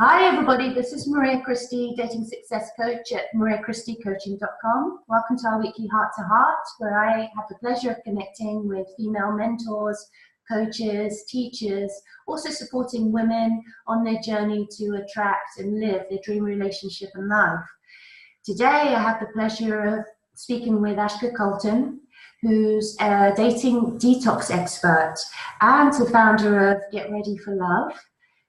Hi everybody, this is Maria Christie, dating success coach at mariachriestiecoaching.com. Welcome to our weekly Heart to Heart, where I have the pleasure of connecting with female mentors, coaches, teachers, also supporting women on their journey to attract and live their dream relationship and love. Today I have the pleasure of speaking with Ashka Colton, who's a dating detox expert and the founder of Get Ready for Love.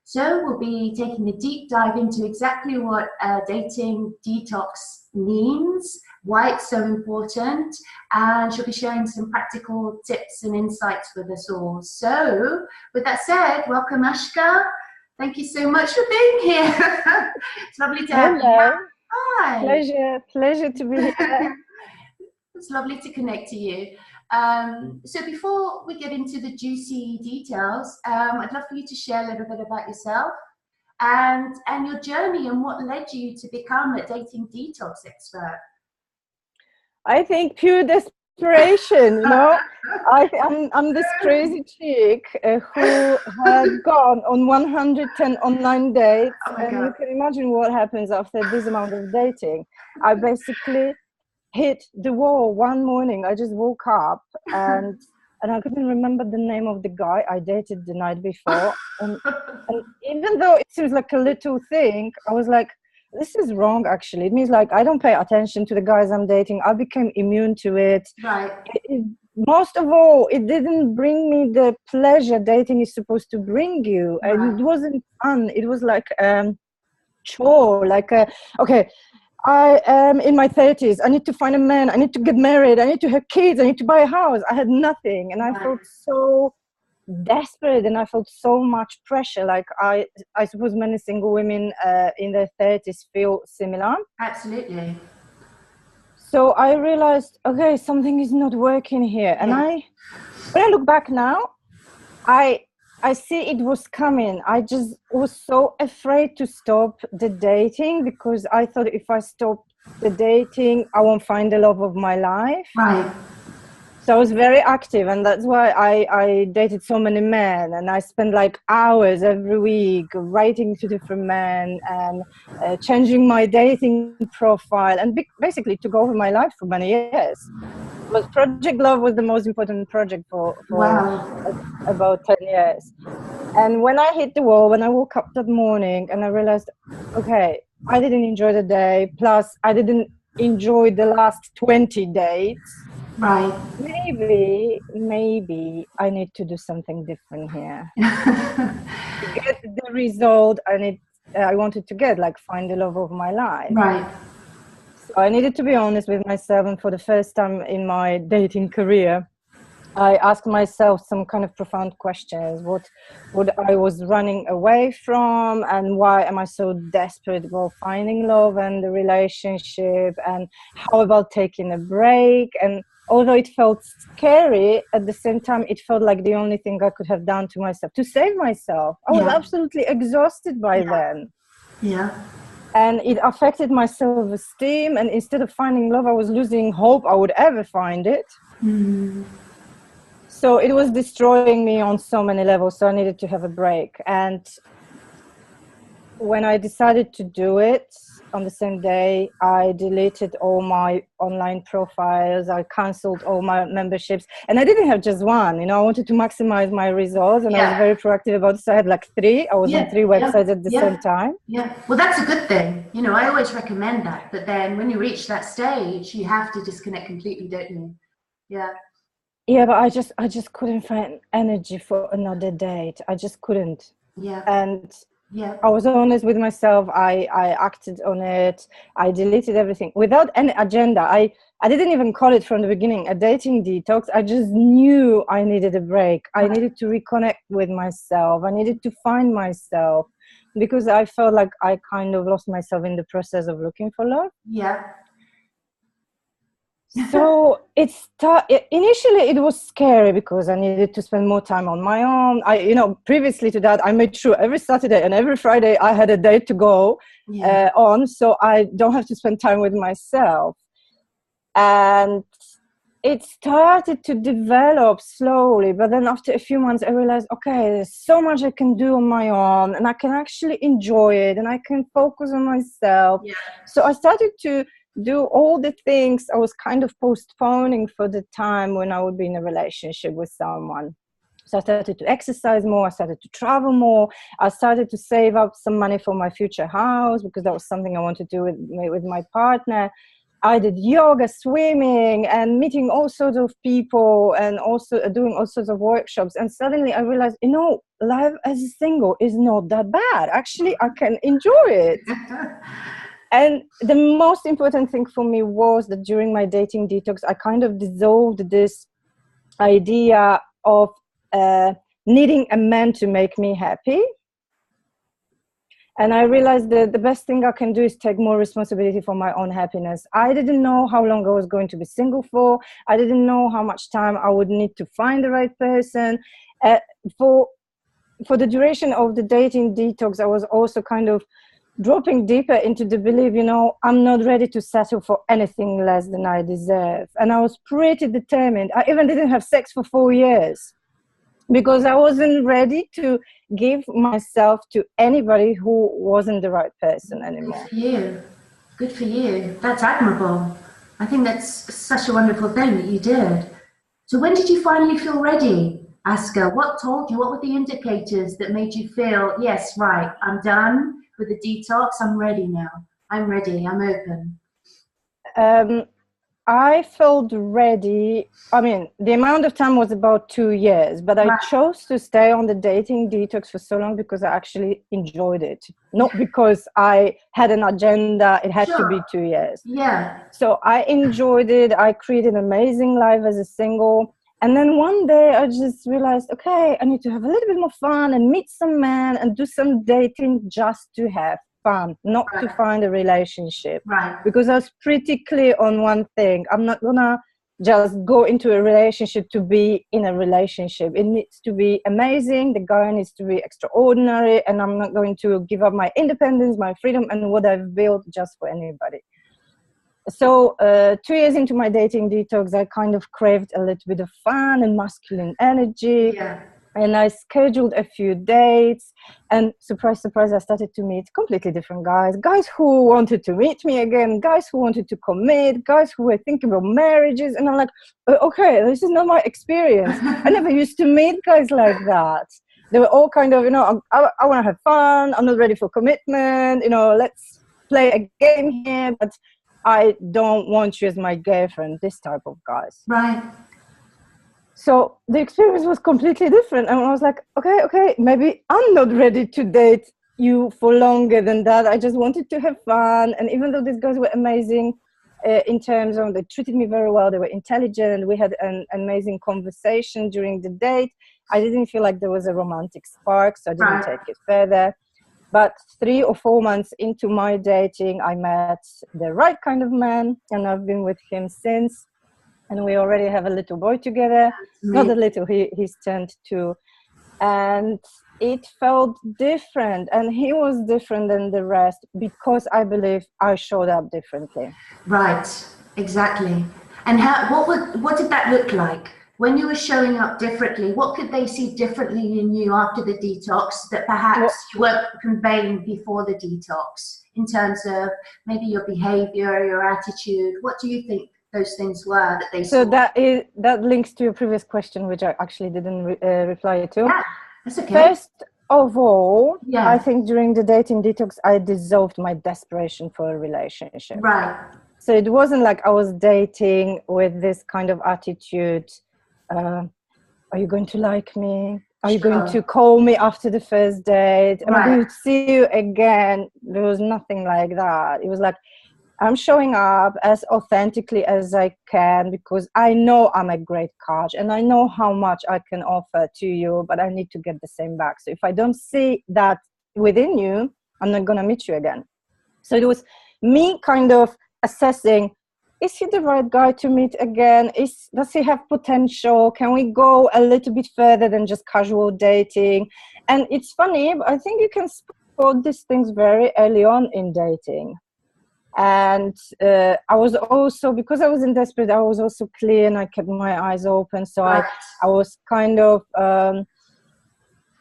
So we'll be taking a deep dive into exactly what dating detox means, why it's so important, and she'll be sharing some practical tips and insights with us all. So with that said, welcome Ashka. Thank you so much for being here. It's lovely to have you. Hi. Pleasure to be here. It's lovely to connect to you. So before we get into the juicy details, I'd love for you to share a little bit about yourself and your journey and what led you to become a dating detox expert. I think pure desperation, you know. I'm this crazy chick who had gone on 110 online dates, and you can imagine what happens after this amount of dating. I basically hit the wall one morning. I just woke up and I couldn't remember the name of the guy I dated the night before. And even though it seems like a little thing, I was like, this is wrong actually. It means like I don't pay attention to the guys I'm dating. I became immune to it. Right. Most of all, it didn't bring me the pleasure dating is supposed to bring you. Right. And it wasn't fun. It was like chore, like okay, I am in my 30s. I need to find a man. I need to get married. I need to have kids. I need to buy a house. I had nothing. And I felt so desperate and I felt so much pressure. Like I suppose many single women in their 30s feel similar. Absolutely. So I realized, okay, something is not working here. And when I look back now, I see it was coming. I just was so afraid to stop the dating because I thought if I stop the dating, I won't find the love of my life. Right. So I was very active, and that's why I dated so many men, and I spent like hours every week writing to different men and changing my dating profile and basically took over my life for many years. But Project Love was the most important project for about 10 years. And when I hit the wall, when I woke up that morning and I realized, okay, I didn't enjoy the day, plus I didn't enjoy the last 20 dates. Right. Maybe I need to do something different here. To get the result I wanted to get, like find the love of my life. Right. So I needed to be honest with myself, and for the first time in my dating career, I asked myself some kind of profound questions. What I was running away from, and why am I so desperate about finding love and the relationship, and how about taking a break? And although it felt scary, at the same time, it felt like the only thing I could have done to myself, to save myself. I was absolutely exhausted by then. Yeah. And it affected my self-esteem. And instead of finding love, I was losing hope I would ever find it. Mm. So it was destroying me on so many levels. So I needed to have a break. And when I decided to do it, on the same day, I deleted all my online profiles. I canceled all my memberships. And I didn't have just one. You know, I wanted to maximize my results. And I was very proactive about it. So I had like 3. I was on 3 websites at the same time. Yeah. Well, that's a good thing. You know, I always recommend that. But then when you reach that stage, you have to disconnect completely, don't you? Yeah. Yeah, but I just couldn't find energy for another date. I just couldn't. Yeah. And I was honest with myself. I acted on it. I deleted everything without any agenda. I didn't even call it from the beginning a dating detox. I just knew I needed a break. I needed to reconnect with myself. I needed to find myself because I felt like I kind of lost myself in the process of looking for love. Yeah. So initially it was scary because I needed to spend more time on my own. Previously to that, I made sure every Saturday and every Friday I had a date to go on, so I don't have to spend time with myself. And it started to develop slowly, but then after a few months I realized, okay, there's so much I can do on my own, and I can actually enjoy it, and I can focus on myself. Yeah. So I started to do all the things I was kind of postponing for the time when I would be in a relationship with someone. So I started to exercise more, I started to travel more, I started to save up some money for my future house, because that was something I wanted to do with my partner. I did yoga, swimming, and meeting all sorts of people, and also doing all sorts of workshops. And suddenly I realized, life as a single is not that bad. Actually, I can enjoy it. And the most important thing for me was that during my dating detox, I kind of dissolved this idea of needing a man to make me happy. And I realized that the best thing I can do is take more responsibility for my own happiness. I didn't know how long I was going to be single for. I didn't know how much time I would need to find the right person. For the duration of the dating detox, I was also kind of dropping deeper into the belief, I'm not ready to settle for anything less than I deserve. And I was pretty determined. I even didn't have sex for 4 years, because I wasn't ready to give myself to anybody who wasn't the right person anymore. Good for you. Good for you. That's admirable. I think that's such a wonderful thing that you did. So when did you finally feel ready, Aska? What told you? What were the indicators that made you feel, yes, right, I'm done with the detox. I'm ready now. I'm ready. I'm open. I felt ready. I mean, the amount of time was about 2 years, but I chose to stay on the dating detox for so long because I actually enjoyed it. Not because I had an agenda, it had to be 2 years. Yeah. So I enjoyed it. I created an amazing life as a single. And then one day I just realized, okay, I need to have a little bit more fun and meet some men and do some dating just to have fun, not to find a relationship. Because I was pretty clear on one thing. I'm not gonna just go into a relationship to be in a relationship. It needs to be amazing. The guy needs to be extraordinary, and I'm not going to give up my independence, my freedom, and what I've built just for anybody. So 2 years into my dating detox, I kind of craved a little bit of fun and masculine energy. Yeah. And I scheduled a few dates, and surprise, surprise, I started to meet completely different guys who wanted to meet me again, guys who wanted to commit, guys who were thinking about marriages. And I'm like, okay, this is not my experience. I never used to meet guys like that. They were all kind of, I want to have fun. I'm not ready for commitment. Let's play a game here, but I don't want you as my girlfriend, this type of guys. Right. So the experience was completely different. And I was like, okay, maybe I'm not ready to date you for longer than that. I just wanted to have fun. And even though these guys were amazing in terms of, they treated me very well, they were intelligent, we had an amazing conversation during the date, I didn't feel like there was a romantic spark, so I didn't take it further. But 3 or 4 months into my dating, I met the right kind of man, and I've been with him since. And we already have a little boy together. Not a little, he's turned 2. And it felt different. And he was different than the rest because I believe I showed up differently. Right, exactly. And what did that look like? When you were showing up differently, what could they see differently in you after the detox that perhaps you weren't conveying before the detox, in terms of maybe your behavior, your attitude? What do you think those things were that they saw? So that links to your previous question, which I actually didn't reply to. Yeah, that's okay. First of all, I think during the dating detox, I dissolved my desperation for a relationship. Right. So it wasn't like I was dating with this kind of attitude. Are you going to like me? Are you going to call me after the first date? Am I going to see you again? There was nothing like that. It was like, I'm showing up as authentically as I can because I know I'm a great coach and I know how much I can offer to you, but I need to get the same back. So if I don't see that within you, I'm not going to meet you again. So it was me kind of assessing, is he the right guy to meet again? Does he have potential? Can we go a little bit further than just casual dating? And it's funny, but I think you can spot these things very early on in dating. And I was also, because I was in desperate, I was also clear and I kept my eyes open. So Right. I was kind of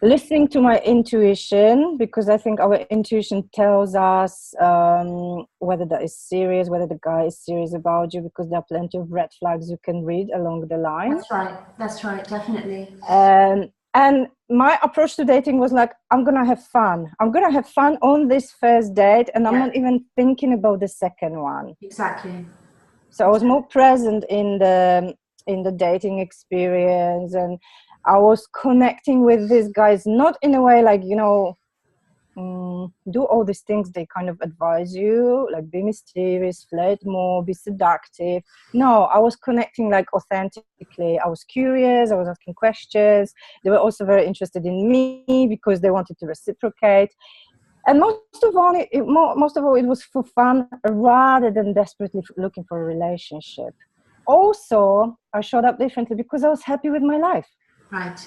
listening to my intuition, because I think our intuition tells us whether that is serious, whether the guy is serious about you, because there are plenty of red flags you can read along the line. That's right, definitely. And my approach to dating was like, I'm gonna have fun. I'm gonna have fun on this first date, and I'm not even thinking about the second one. Exactly. So I was more present in the dating experience, and I was connecting with these guys, not in a way like, you know, do all these things they kind of advise you, like be mysterious, flirt more, be seductive. No, I was connecting like authentically. I was curious, I was asking questions. They were also very interested in me because they wanted to reciprocate. And most of all, it was for fun rather than desperately looking for a relationship. Also, I showed up differently because I was happy with my life. Right.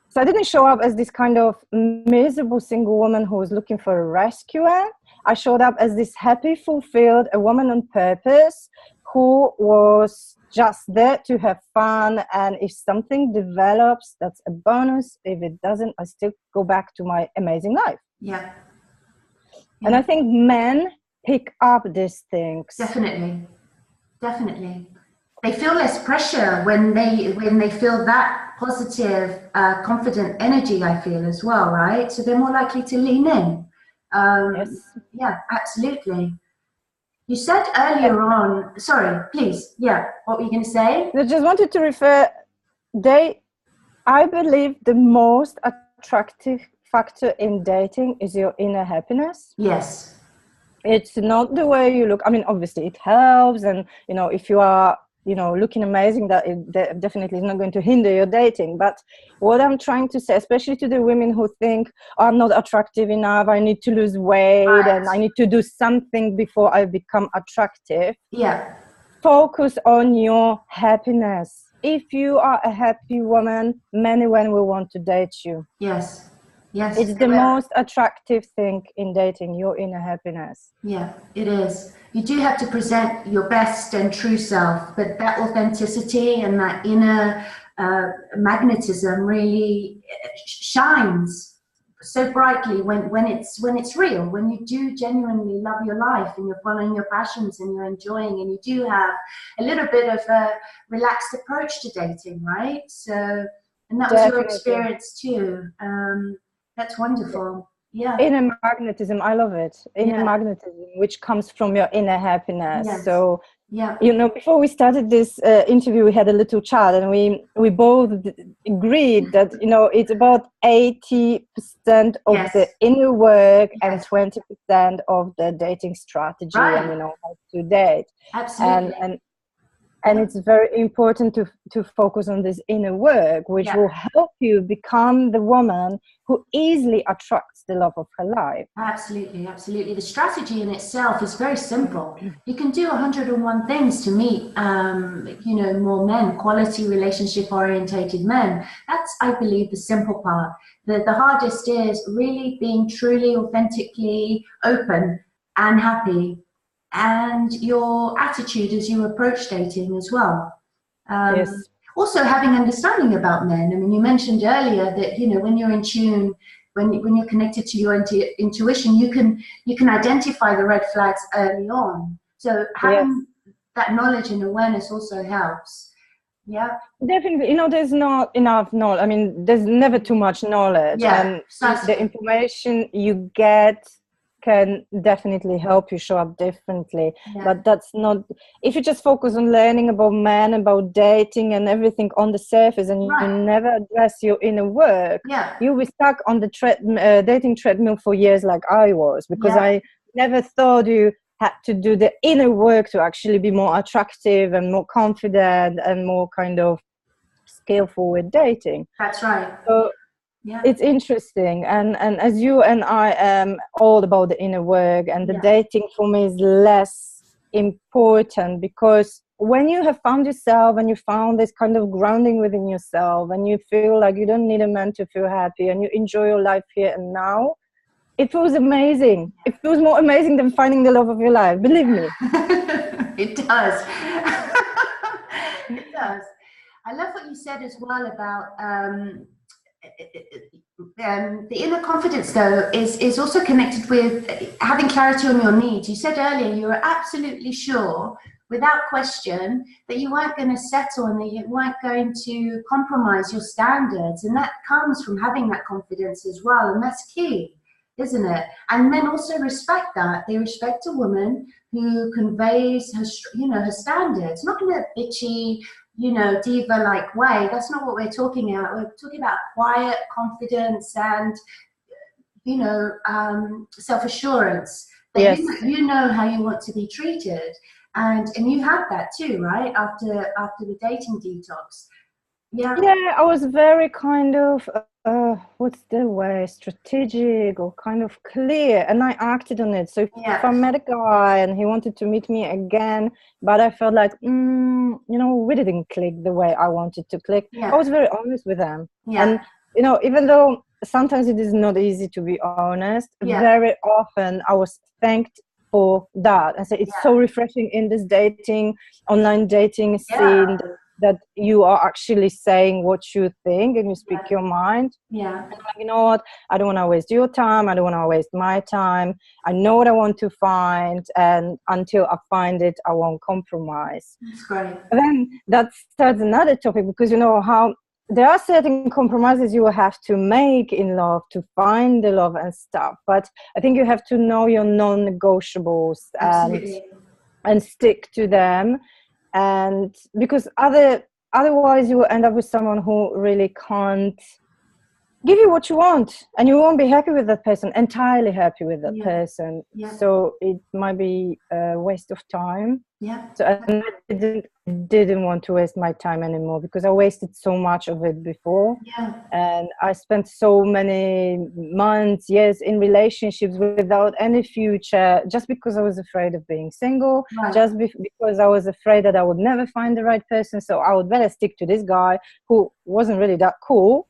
So I didn't show up as this kind of miserable single woman who was looking for a rescuer. I showed up as this happy, fulfilled, a woman on purpose who was just there to have fun. And if something develops, that's a bonus. If it doesn't, I still go back to my amazing life. Yeah. And I think men pick up these things. Definitely. They feel less pressure when they feel that positive, confident energy, I feel, as well, right? So they're more likely to lean in. Yes. Yeah, absolutely. You said earlier on, sorry, please, yeah, what were you going to say? I just wanted to refer, I believe the most attractive factor in dating is your inner happiness. Yes. It's not the way you look. I mean, obviously it helps, and you know, if you are, you know, looking amazing, that definitely is not going to hinder your dating. But what I'm trying to say, especially to the women who think, oh, I'm not attractive enough, I need to lose weight, and I need to do something before I become attractive. Yeah. Focus on your happiness. If you are a happy woman, many women will want to date you. Yes. Yes. It's the most attractive thing in dating, your inner happiness. Yeah, it is. You do have to present your best and true self, but that authenticity and that inner magnetism really shines so brightly when it's real, when you do genuinely love your life and you're following your passions and you're enjoying, and you do have a little bit of a relaxed approach to dating, right? So, and that was your experience too. That's wonderful. Yeah. Inner magnetism, I love it. Inner magnetism, which comes from your inner happiness. Yes. So, yeah. You know, before we started this interview, we had a little chat, and we both agreed that, you know, it's about 80% of the inner work and 20% of the dating strategy, and, you know, how to date. Absolutely. And it's very important to focus on this inner work, which will help you become the woman who easily attracts the love of her life. Absolutely, absolutely. The strategy in itself is very simple. You can do 101 things to meet, you know, more men, quality relationship-orientated men. That's, I believe, the simple part. The hardest is really being truly, authentically open and happy, and your attitude as you approach dating as well. Yes. Also having understanding about men. I mean, you mentioned earlier that, you know, when you're in tune, when you're connected to your intuition, you can identify the red flags early on. So having that knowledge and awareness also helps. Yeah, definitely. You know, there's not enough knowledge. I mean, there's never too much knowledge, and the information you get can definitely help you show up differently. But that's not, if you just focus on learning about men, about dating and everything on the surface, and you never address your inner work, you'll be stuck on the dating treadmill for years, like I was, because I never thought you had to do the inner work to actually be more attractive and more confident and more kind of skillful with dating. That's right. So it's interesting, and as you and I am all about the inner work, and the dating for me is less important, because when you have found yourself and you found this kind of grounding within yourself, and you feel like you don't need a man to feel happy, and you enjoy your life here and now, it was amazing. It was more amazing than finding the love of your life, believe me. It does. It does. I love what you said as well about the inner confidence, though, is also connected with having clarity on your needs. You said earlier you were absolutely sure, without question, that you weren't going to settle and that you weren't going to compromise your standards. And that comes from having that confidence as well. And that's key, isn't it? And men also respect that. They respect a woman who conveys her, her standards, not in a bitchy, diva-like way. That's not what we're talking about. We're talking about quiet confidence and, self-assurance. That Yes. you know how you want to be treated. And you had that too, right? After the dating detox. Yeah. Yeah, I was very kind of, what's the way, strategic or kind of clear, and I acted on it. So if I met a guy and he wanted to meet me again, but I felt like, we didn't click the way I wanted to click, I was very honest with them. And, even though sometimes it is not easy to be honest, very often I was thanked for that. And so it's so refreshing in this online dating scene, that you are actually saying what you think and you speak your mind. Yeah. And you know what? I don't want to waste your time. I don't want to waste my time. I know what I want to find, and until I find it, I won't compromise. That's great. And then that starts another topic, because how there are certain compromises you will have to make in love to find the love and stuff. But I think you have to know your non-negotiables and stick to them. And because otherwise you will end up with someone who really can't give you what you want, and you won't be happy with that person, entirely happy with that person. So it might be a waste of time. So I didn't want to waste my time anymore, because I wasted so much of it before. And I spent so many months, years in relationships without any future, just because I was afraid of being single, just because I was afraid that I would never find the right person. So I would better stick to this guy who wasn't really that cool,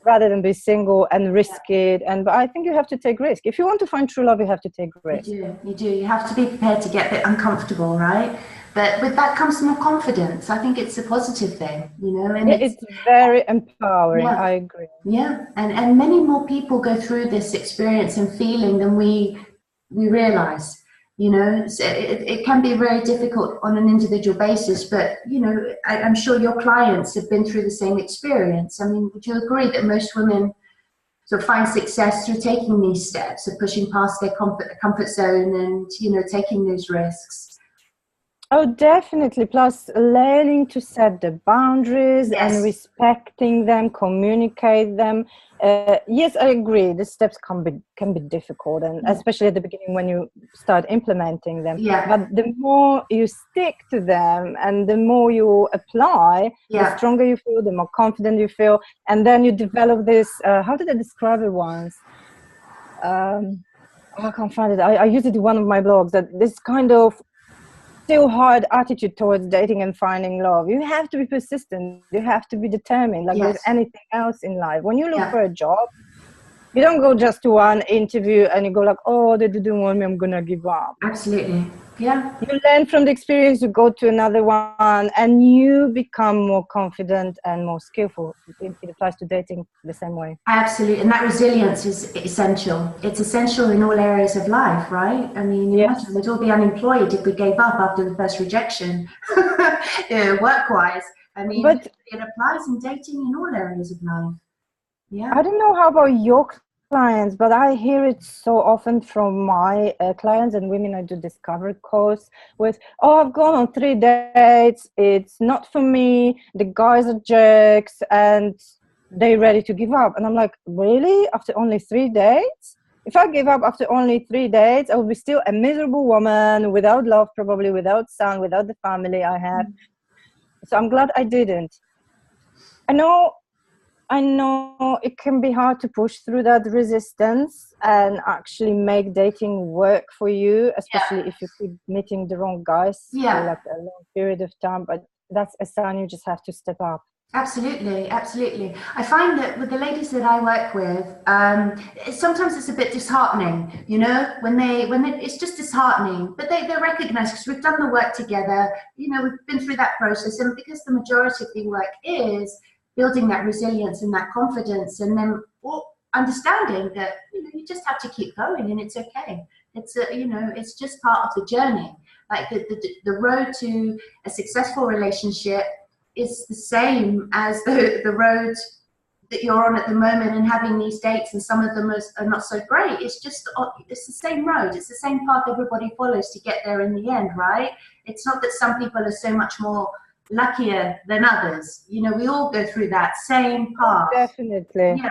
rather than be single and risk it. But I think you have to take risk. If you want to find true love, you have to take risk. You do. You have to be prepared to get a bit uncomfortable, right? But with that comes more confidence. I think it's a positive thing, and it's very empowering. I agree. And many more people go through this experience and feeling than we realize. So it can be very difficult on an individual basis, but I'm sure your clients have been through the same experience. I mean, would you agree that most women sort of find success through taking these steps of pushing past their comfort zone and taking those risks? Oh, definitely. Plus, learning to set the boundaries and respecting them, communicate them. Yes, I agree. The steps can be difficult, and especially at the beginning when you start implementing them. But the more you stick to them and the more you apply, the stronger you feel, the more confident you feel, and then you develop this. How did I describe it once? I can't find it. I used it in one of my blogs. That this kind of still hard attitude towards dating and finding love. You have to be persistent. You have to be determined, like with anything else in life. When you look for a job, you don't go just to one interview and you go like, oh, they didn't want me, I'm gonna give up. Absolutely. Yeah. You learn from the experience, you go to another one, and you become more confident and more skillful. It applies to dating the same way. Absolutely. And that resilience is essential. It's essential in all areas of life, right? I mean, imagine we'd all be unemployed if we gave up after the first rejection, work-wise. I mean, but it applies in dating in all areas of life. Yeah. I don't know how about your clients, but I hear it so often from my clients and women I do discovery course with, oh, I've gone on 3 dates, it's not for me, the guys are jerks, and they're ready to give up. And I'm like, really? After only 3 dates? If I give up after only 3 dates, I would be still a miserable woman without love, probably without son, without the family I have. So I'm glad I didn't. I know it can be hard to push through that resistance and actually make dating work for you, especially if you keep meeting the wrong guys for like a long period of time. But that's a sign you just have to step up. Absolutely, absolutely. I find that with the ladies that I work with, sometimes it's a bit disheartening, you know, it's just disheartening, but they recognize because we've done the work together, you know, we've been through that process, and because the majority of the work is building that resilience and that confidence, and then understanding that, you know, you just have to keep going and it's okay. You know, it's just part of the journey. Like the road to a successful relationship is the same as the road that you're on at the moment, and having these dates, and some of them are not so great. It's just, it's the same road, it's the same path everybody follows to get there in the end, right? It's not that some people are so much more luckier than others. You know, we all go through that same path. Definitely. Yeah,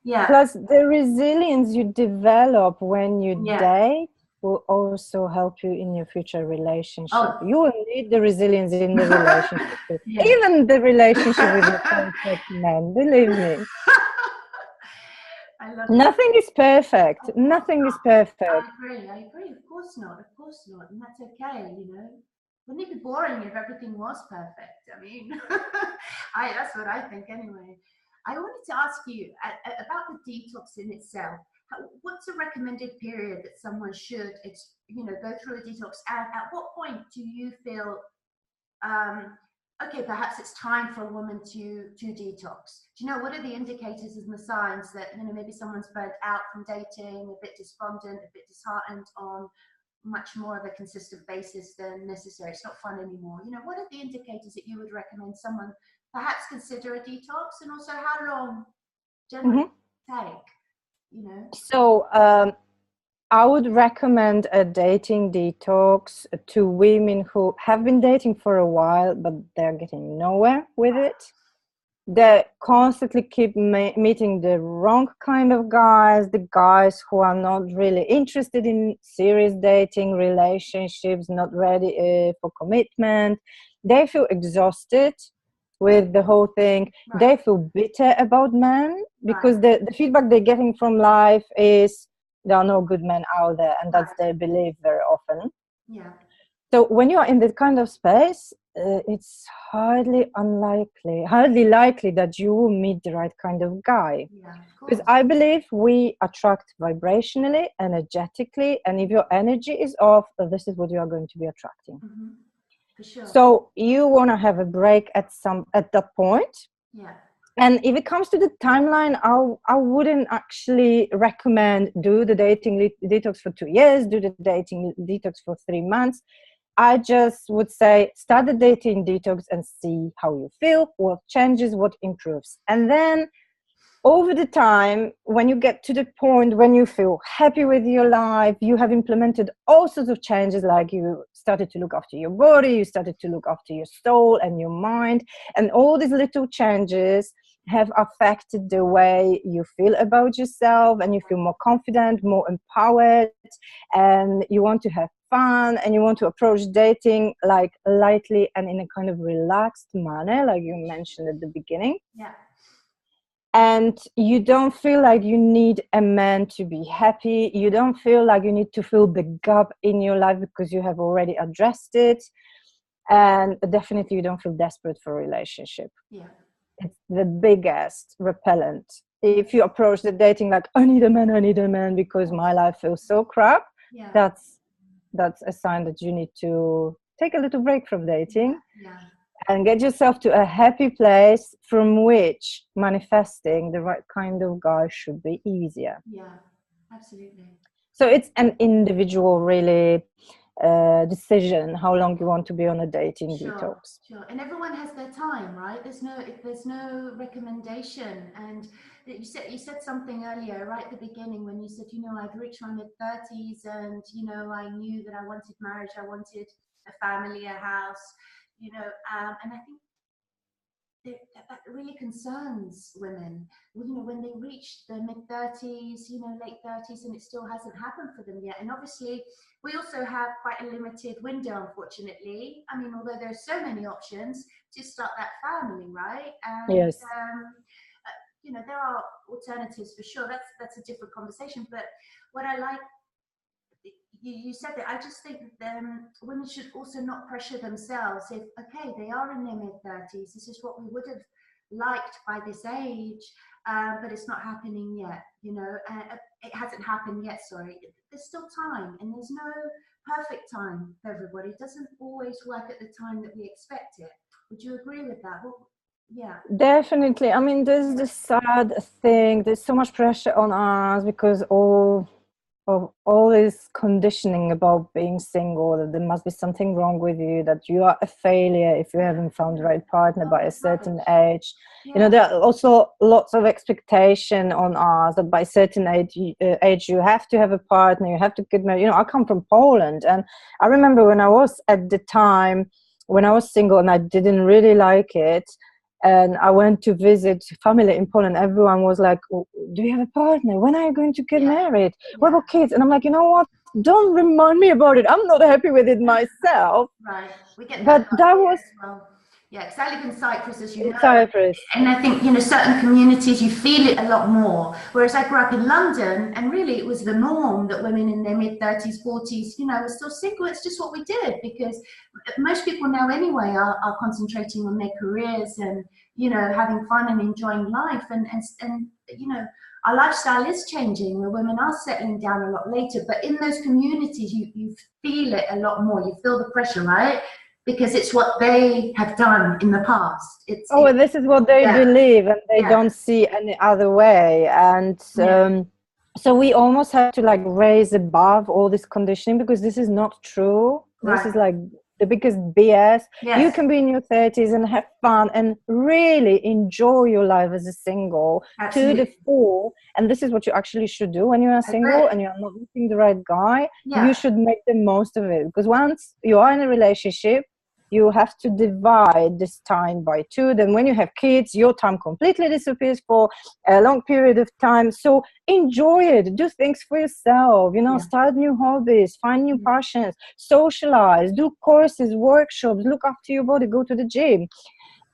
yeah. Plus, the resilience you develop when you Yeah. date will also help you in your future relationship. Oh. You will need the resilience in the relationship too. Yeah. Even the relationship with your perfect man, believe me. I love Nothing is perfect. Nothing is perfect. I agree. Of course not. Of course not. And that's okay, you know. Wouldn't it be boring if everything was perfect? I mean, that's what I think anyway. I wanted to ask you about the detox in itself. What's a recommended period that someone should, you know, go through a detox? And at what point do you feel okay, perhaps it's time for a woman to detox? Do you know, what are the indicators and the signs that, you know, maybe someone's burnt out from dating, a bit despondent, a bit disheartened on much more of a consistent basis than necessary? It's not fun anymore. You know, what are the indicators that you would recommend someone perhaps consider a detox, and also how long generally take, you know? So, I would recommend a dating detox to women who have been dating for a while, but they're getting nowhere with it. They constantly keep meeting the wrong kind of guys, the guys who are not really interested in serious dating relationships, not ready for commitment. They feel exhausted with the whole thing. Right. They feel bitter about men because Right. the feedback they're getting from life is there are no good men out there, and that's their belief very often. Yeah. So when you are in that kind of space, it's hardly likely that you will meet the right kind of guy. Yeah, of course. Because I believe we attract vibrationally, energetically, and if your energy is off, this is what you are going to be attracting. Mm-hmm. For sure. So you want to have a break at that point. Yeah. And if it comes to the timeline, I wouldn't actually recommend do the dating detox for 2 years, do the dating detox for 3 months. I just would say start the dating detox and see how you feel, what changes, what improves. And then over the time, when you get to the point when you feel happy with your life, you have implemented all sorts of changes, like you started to look after your body, you started to look after your soul and your mind, and all these little changes have affected the way you feel about yourself, and you feel more confident, more empowered, and you want to have fun, and you want to approach dating like lightly and in a kind of relaxed manner, like you mentioned at the beginning. Yeah. And you don't feel like you need a man to be happy. You don't feel like you need to fill the gap in your life because you have already addressed it. And definitely you don't feel desperate for a relationship. Yeah. It's the biggest repellent. If you approach the dating like, I need a man because my life feels so crap, Yeah. that's a sign that you need to take a little break from dating. Yeah. And get yourself to a happy place from which manifesting the right kind of guy should be easier. Yeah, absolutely. So it's an individual really decision how long you want to be on a dating detox. Sure. And everyone has their time, right? There's no recommendation. And you said something earlier, right at the beginning, when you said, you know, I'd reached my mid-30s, and you know, I knew that I wanted marriage, I wanted a family, a house, you know, and I think that really concerns women. You know, when they reach their mid-30s, you know, late 30s, and it still hasn't happened for them yet. And obviously, we also have quite a limited window, unfortunately. I mean, although there's so many options to start that family, right? And Yes. you know, there are alternatives for sure. That's a different conversation. But what I like, you said that, I just think that women should also not pressure themselves. If, okay, they are in their mid-30s, this is what we would have liked by this age, but it's not happening yet, you know. It hasn't happened yet, sorry. There's still time, and there's no perfect time for everybody. It doesn't always work at the time that we expect it. Would you agree with that? Well, yeah. Definitely. I mean, there's this sad thing. There's so much pressure on us because of all this conditioning about being single, that there must be something wrong with you, that you are a failure if you haven't found the right partner by a certain age. Yeah. You know, there are also lots of expectation on us that by a certain age you have to have a partner, you have to get married. You know, I come from Poland, and I remember when I was at the time when I was single and I didn't really like it, and I went to visit family in Poland. Everyone was like, oh, do you have a partner? When are you going to get married? What about kids? And I'm like, you know what? Don't remind me about it. I'm not happy with it myself. Right. We get that. But that was... Well. Yeah, because I live in Cyprus, as you know. Cyprus. And I think, you know, certain communities, you feel it a lot more. Whereas I grew up in London, and really it was the norm that women in their mid-30s, 40s, you know, were still single. It's just what we did, because most people now anyway are concentrating on their careers and, you know, having fun and enjoying life. And you know, our lifestyle is changing, where women are settling down a lot later. But in those communities, you feel it a lot more. You feel the pressure, right? Because it's what they have done in the past. This is what they believe, and they don't see any other way. And so we almost have to like raise above all this conditioning, because this is not true. Right. This is like the biggest BS. Yes. You can be in your 30s and have fun and really enjoy your life as a single. Absolutely. To the full. And this is what you actually should do when you are single and you are not meeting the right guy. You should make the most of it, because once you are in a relationship, you have to divide this time by 2. Then when you have kids, your time completely disappears for a long period of time. So enjoy it. Do things for yourself. You know, start new hobbies, find new passions, socialize, do courses, workshops, look after your body, go to the gym.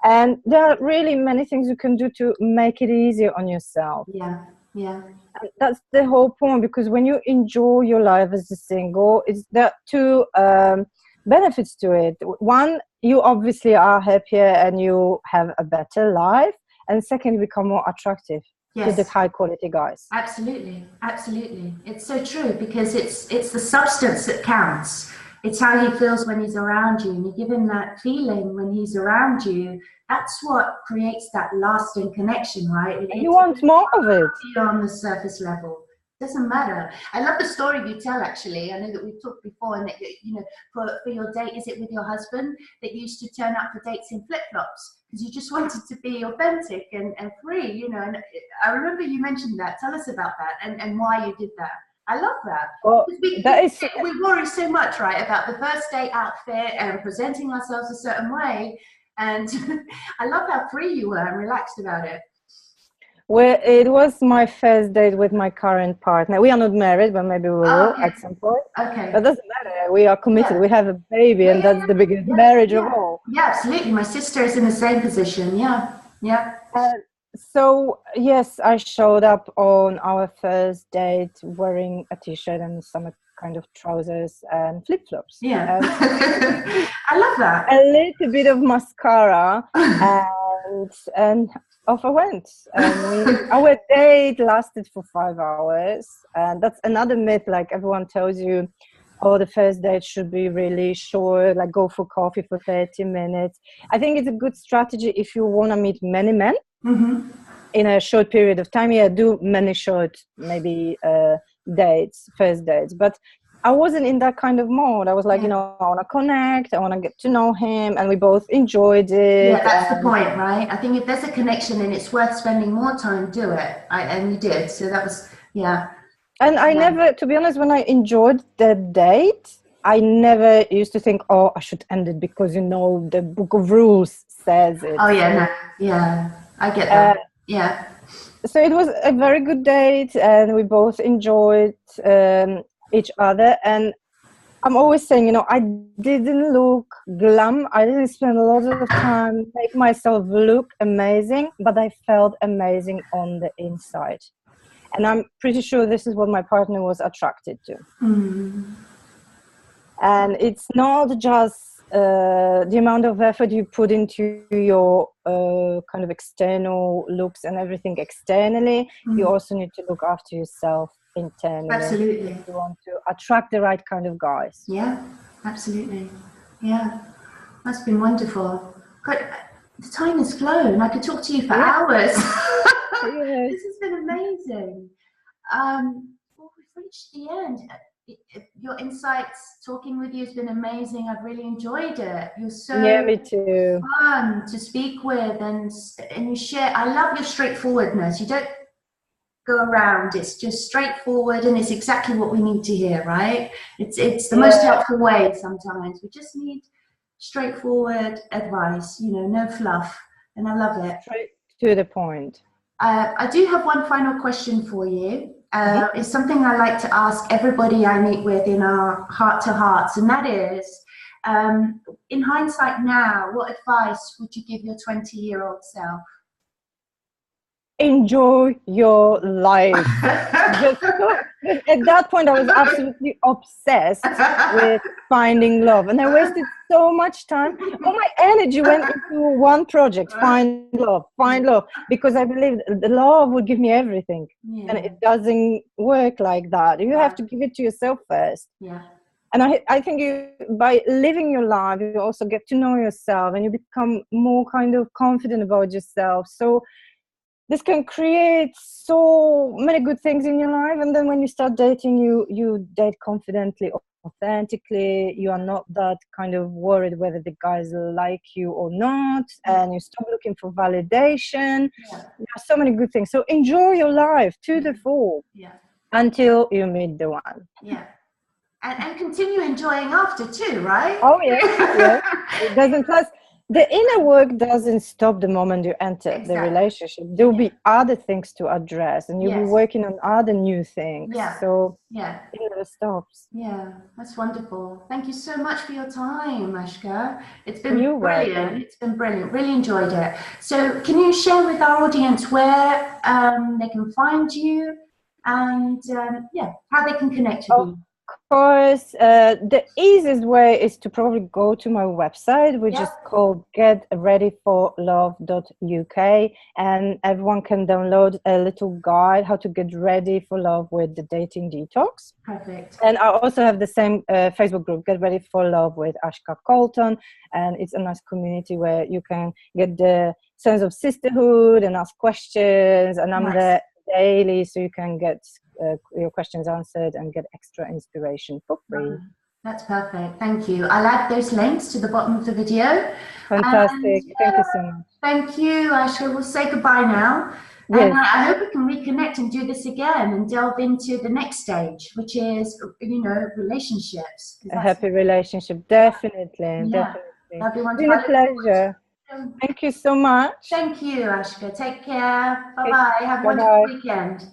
And there are really many things you can do to make it easier on yourself. Yeah. And that's the whole point, because when you enjoy your life as a single, it's there 2 benefits to it. One, you obviously are happier and you have a better life, and second, you become more attractive to the high quality guys. Absolutely, it's so true, because it's the substance that counts. It's how he feels when he's around you, and you give him that feeling when he's around you. That's what creates that lasting connection, right? You want more of it on the surface level. Doesn't matter. I love the story you tell, actually. I know that we've talked before, and that, you know, for your date, is it with your husband, that you used to turn up for dates in flip-flops because you just wanted to be authentic and free, you know. And I remember you mentioned that. Tell us about that and why you did that. I love that. Well, we worry so much, right, about the first date outfit and presenting ourselves a certain way. And I love how free you were and relaxed about it. Well, it was my first date with my current partner. We are not married, but maybe we will at some point. Okay. But it doesn't matter. We are committed. We have a baby, and that's the biggest marriage of all. Yeah, absolutely. My sister is in the same position. Yeah. So, yes, I showed up on our first date wearing a t-shirt and some kind of trousers and flip-flops. Yeah. I love that. A little bit of mascara and off I went. Our date lasted for 5 hours, and that's another myth. Like, everyone tells you, oh, the first date should be really short, like go for coffee for 30 minutes. I think it's a good strategy if you want to meet many men in a short period of time. Do many short, maybe first dates. But I wasn't in that kind of mode. I was like, you know, I want to connect, I want to get to know him, and we both enjoyed it. Yeah, that's the point, right? I think if there's a connection and it's worth spending more time, do it. And you did. So that was, And I never, to be honest, when I enjoyed the date, I never used to think, oh, I should end it because, you know, the book of rules says it. Oh, I get that. So it was a very good date, and we both enjoyed each other. And I'm always saying, you know, I didn't look glam. I didn't spend a lot of time make myself look amazing, but I felt amazing on the inside. And I'm pretty sure this is what my partner was attracted to. And it's not just the amount of effort you put into your kind of external looks and everything externally, you also need to look after yourself internally. Absolutely. If you want to attract the right kind of guys. Yeah, absolutely. Yeah, that's been wonderful. God, the time has flown. I could talk to you for hours. This has been amazing. Well, we've reached the end. Your insights, talking with you has been amazing. I've really enjoyed it. You're so me too. fun to speak with, and you share. I love your straightforwardness. You don't go around. It's just straightforward, and it's exactly what we need to hear, right? It's the most helpful way. Sometimes we just need straightforward advice. You know, no fluff, and I love it. Straight to the point. I do have one final question for you. It's something I like to ask everybody I meet with in our heart-to-hearts, and that is, in hindsight now, what advice would you give your 20-year-old self? Enjoy your life. At that point, I was absolutely obsessed with finding love, and I wasted so much time. All my energy went into one project: find love, because I believed the love would give me everything, and it doesn't work like that. You have to give it to yourself first. And I think by living your life, you also get to know yourself, and you become more kind of confident about yourself. So this can create so many good things in your life, and then when you start dating, you date confidently, authentically. You are not that kind of worried whether the guys like you or not, and you stop looking for validation. There are so many good things. So enjoy your life to the full until you meet the one. And continue enjoying after too, right? Oh yes. It doesn't last. The inner work doesn't stop the moment you enter the relationship. There will be other things to address, and you'll be working on other new things. So it never stops. Yeah, that's wonderful. Thank you so much for your time, Ashka. It's been brilliant. Welcome. It's been brilliant. Really enjoyed it. So can you share with our audience where they can find you and how they can connect with you? Of course, the easiest way is to probably go to my website, which is called getreadyforlove.uk, and everyone can download a little guide how to get ready for love with the dating detox. Perfect. And I also have the same Facebook group, Get Ready for Love with Ashka Colton, and it's a nice community where you can get the sense of sisterhood and ask questions, and I'm there daily, so you can get your questions answered and get extra inspiration for free. That's perfect. Thank you. I'll add those links to the bottom of the video. Fantastic. Thank you so much. Thank you, Ashka. We'll say goodbye now. And I hope we can reconnect and do this again and delve into the next stage, which is, relationships. A happy relationship. Definitely. Definitely. Everyone's been a pleasure. Thank you so much. Thank you, Ashka. Take care. Bye-bye. Have a wonderful weekend.